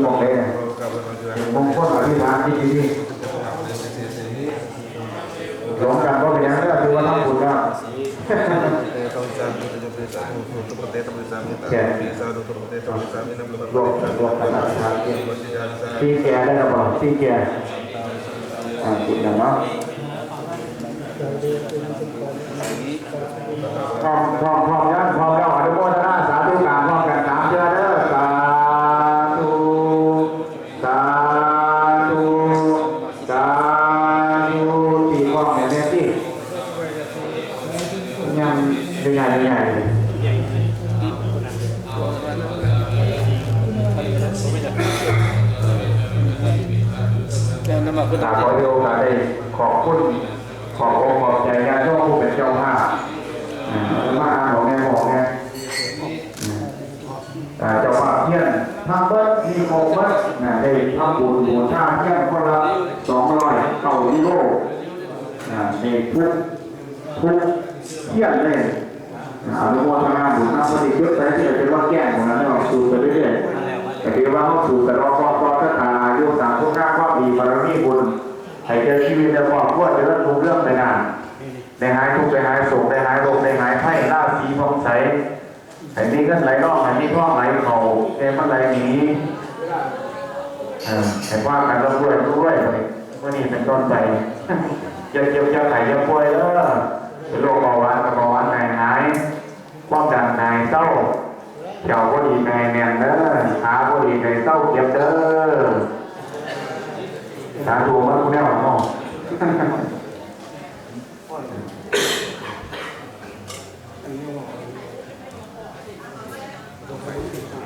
มองเลยมงคลอธิษฐานที่ดีหลงกันก็เป็นอย่างนั้นคือว่าทำบุญก็รวมกันที่แก่ได้หรือเปล่าที่แก่จุดนั้นเนาะพร้อมยังพร้อมแล้วอนุโมทนาสาธุการพร้อมกัน3เดือนเด้อสาธุสาธุสาธุตีพร้อมเนี่ยที่ยังใหญ่เลยตาขอโยกได้ขอบคุณขอบใจญาติโยมผู้เป็นเจ้าภาพมาบอกไงเจ้าภาพเที่ยงทำเบิ้ลมีโคเบิ้ลได้ทำบุญบูชาเที่ยงคนละ200เก่ากิโลในทุกเที่ยงเลยอนุโมทนาบุญน้ำพอดีเยอะไปที่จะเป็นว่าแก้ของนั้นเราสูบไปเรื่อยๆแต่ที่ว่าเขาสูบแต่เราก็ถ้าตาโยกต่างทุกข้าก็มีบารมีบุญให้เจอชีวิตในความว่าจะเริ่มทุกเรื่องในงานได้หายทุกได้หายโศกได้หายโรคได้หายไข้ล่าสีทองใสให้มีเงินไหลนอกให้มีท่อไหลเข่าเอ็มันไหลหนีเห็นว่าการรับด้วยวันนี้เป็นต้นไปเจ็บไข้จะป่วยแล้วเป็นโรคเบาหวานหายความดันหายเศร้าเข่าก็ดีหายแน่นเด้อขาก็ดีหายเศร้าเจ็บเด้อสาธุมาคุณแม่หวังเนาะ